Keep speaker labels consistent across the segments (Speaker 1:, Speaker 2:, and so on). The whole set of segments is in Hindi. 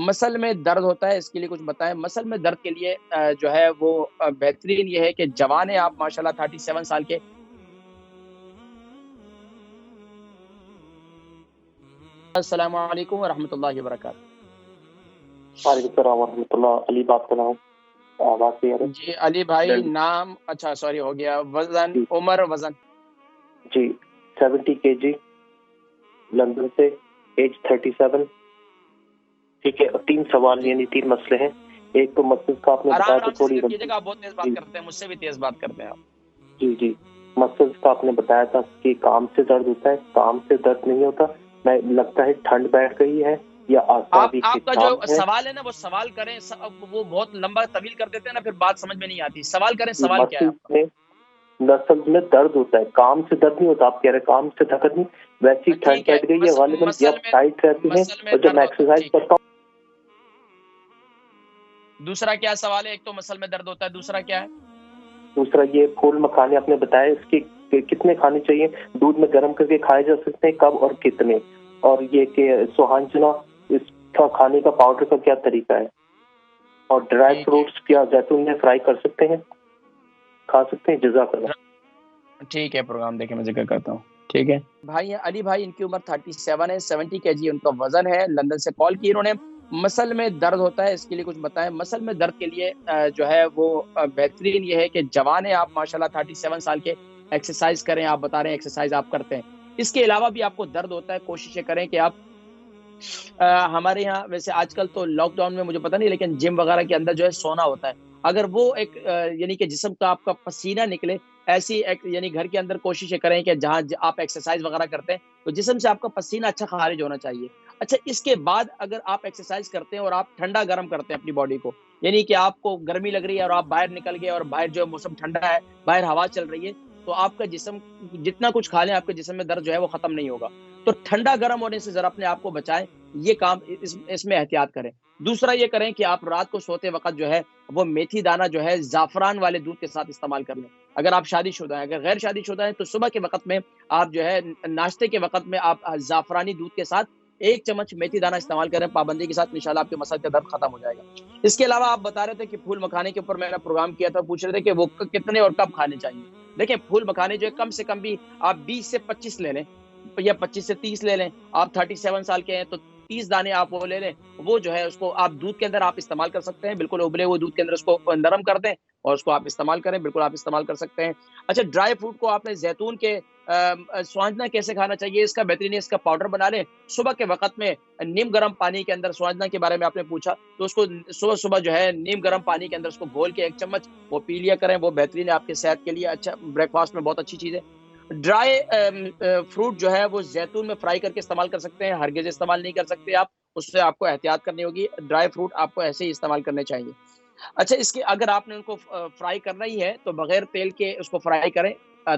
Speaker 1: मसल में दर्द होता है, इसके लिए कुछ बताएँ? मसल में दर्द के लिए जो है वो बेहतरीन ये है कि जवान हैं आप माशाल्लाह 37 साल के। अस्सलामु अलैकुम व रहमतुल्लाहि व बरकातहू।
Speaker 2: वालेकुम सलाम वरहमतुल्लाह। अली बात कर रहा हूँ। आवाज़ क्लियर है?
Speaker 1: जी, अली भाई
Speaker 2: जल्दी।
Speaker 1: नाम अच्छा सॉरी हो गया, वज़न,
Speaker 2: जी,
Speaker 1: उम्र, वज़न?
Speaker 2: जी 70 केजी, लंदन से, एज 37। ठीक है, और 3 सवाल
Speaker 1: जी।
Speaker 2: यानी 3 मसले हैं। एक तो मसल्स का आपने बताया तो
Speaker 1: आराम-आराम से
Speaker 2: थोड़ी
Speaker 1: ज़िक्र
Speaker 2: गलती।
Speaker 1: कीजिएगा, आप बहुत तेज़ बात
Speaker 2: जी,
Speaker 1: करते हैं, मुझसे भी तेज़ बात करते हैं आप।
Speaker 2: जी। मसल्स का आपने बताया था कि काम से दर्द होता है, काम से दर्द नहीं होता। मैं लगता है ठंड बैठ गई है या
Speaker 1: आप
Speaker 2: आसाबी
Speaker 1: आपका जो
Speaker 2: खिंचाव है।
Speaker 1: सवाल है ना, वो सवाल करें वो बहुत लंबा तवील कर देते हैं ना, फिर बात समझ में नहीं आती। सवाल करें,
Speaker 2: ये
Speaker 1: सवाल क्या है आपका?
Speaker 2: मसल्स में दर्द होता है, काम से दर्द नहीं होता। आप कह रहे हैं काम से थकत नहीं, वैसी ठंड
Speaker 1: ठीक है,
Speaker 2: बैठ गई है गालिबन या टाइट रहती है।
Speaker 1: मसल में
Speaker 2: और जब
Speaker 1: दर्द
Speaker 2: मैं
Speaker 1: होता है,
Speaker 2: एक्सरसाइज
Speaker 1: ठीक है।
Speaker 2: करता हूँ
Speaker 1: दूसरा क्या सवाल है? एक तो मसल में दर्द होता है, दूसरा क्या है?
Speaker 2: दूसरा ये फूल मखाने आपने बताया, इसके कितने खाने चाहिए? दूध में गर्म करके खाए जा सकते हैं, कब और कितने? और ये कि सुहांजना, इसका खाने का पाउडर का क्या तरीका है? और ड्राई
Speaker 1: ठीक है।
Speaker 2: फ्रूट्स क्या जैतून में फ्राई कर सकते हैं, खा सकते हैं? जज़ाकल्लाह।
Speaker 1: ठीक है, प्रोग्राम देखें मैं ज़िक्र करता हूँ। ठीक है। भाई हैं अली भाई, इनकी उम्र 37 है, 70 केजी उनका वज़न है, लंदन से कॉल की इन्होंने। मसल में दर्द होता है, इसके लिए कुछ बताएँ? मसल में दर्द के लिए जो है वो बेहतरीन ये है कि जवान हैं आप माशाल्लाह 37 साल के, एक्सरसाइज़ करें, आप बता रहे हैं एक्सरसाइज़ आप करते हैं। इसके अलावा भी आपको दर्द होता है, कोशिश ये करें कि आप हमारे यहाँ वैसे आजकल तो लॉकडाउन में मुझे पता नहीं, लेकिन जिम वगैरह के अंदर जो है सोना होता है। अगर वो एक यानी कि जिस्म का आपका पसीना निकले, ऐसी एक यानी घर के अंदर कोशिश ये करें कि जहाँ आप एक्सरसाइज़ वगैरह करते हैं, तो जिस्म से आपका पसीना अच्छा ख़ारिज होना चाहिए। अच्छा, इसके बाद अगर आप एक्सरसाइज़ करते हैं और आप ठंडा-गरम करते हैं अपनी बॉडी को, यानी कि आपको गर्मी लग रही है और आप बाहर निकल गए और बाहर जो है मौसम ठंडा है, बाहर हवा चल रही है, तो आपका जिस्म जितना कुछ खा लें, आपके जिस्म में दर्द जो है वो ख़त्म नहीं होगा। तो ठंडा-गरम होने से ज़रा अपने आप को बचाएँ, ये काम इसमें एहतियात करें। दूसरा ये करें कि आप रात को सोते वक़्त जो है, वो मेथी दाना जो है ज़ाफ़रान वाले दूध के साथ इस्तेमाल कर लें। अगर आप शादीशुदा हैं, अगर गैर शादीशुदा हैं, तो सुबह के वक़्त में आप जो है नाश्ते के वक़्त में आप ज़ाफ़रानी दूध के साथ 1 चम्मच मेथी दाना इस्तेमाल करें पाबंदी के साथ, इंशाअल्लाह आपके मसल का दर्द खत्म हो जाएगा। इसके अलावा आप बता रहे थे कि फूल मखाने के ऊपर मैंने प्रोग्राम किया था, पूछ रहे थे कि वो कितने और कब खाने चाहिए। देखिए, फूल मखाने जो है कम से कम भी आप 20 से 25 ले लें या 25 से 30 ले लें। आप 37 साल के हैं तो 30 दाने आप वो ले लें। वो जो है उसको आप दूध के अंदर आप इस्तेमाल कर सकते हैं। बिल्कुल उबले हुए दूध के अंदर उसको नरम कर दें और उसको आप इस्तेमाल करें। बिल्कुल आप इस्तेमाल कर सकते हैं। अच्छा, ड्राई फ्रूट को आपने ज़ैतून के स्वांजना कैसे खाना चाहिए, इसका बेहतरीन है, इसका पाउडर बना लें। सुबह के वक़्त में नीम गर्म पानी के अंदर स्वांजना के बारे में आपने पूछा, तो उसको सुबह-सुबह जो है नीम गर्म पानी के अंदर उसको घोल के 1 चम्मच वो पी लिया करें। वो बेहतरीन है आपकी सेहत के लिए, अच्छा ब्रेकफ़ास्ट में बहुत अच्छी चीज़ है। ड्राई फ्रूट जो है वो ज़ैतून में फ्राई करके इस्तेमाल कर सकते हैं, हरगिज़ इस्तेमाल नहीं कर सकते आप, उससे आपको एहतियात करनी होगी। ड्राई फ्रूट आपको ऐसे ही इस्तेमाल करने चाहिए। अच्छा, इसके अगर आपने उनको फ्राई करना ही है तो बगैर तेल के उसको फ्राई करें।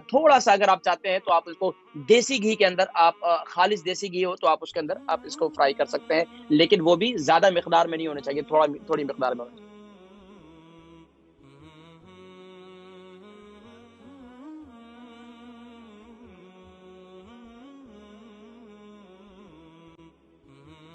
Speaker 1: थोड़ा-सा अगर आप चाहते हैं तो आप उसको देसी घी के अंदर आप खालिस देसी घी हो तो आप उसके अंदर आप इसको फ्राई कर सकते हैं, लेकिन वो भी ज़्यादा मिकदार में नहीं होना चाहिए, थोड़ी मिकदार में होना चाहिए।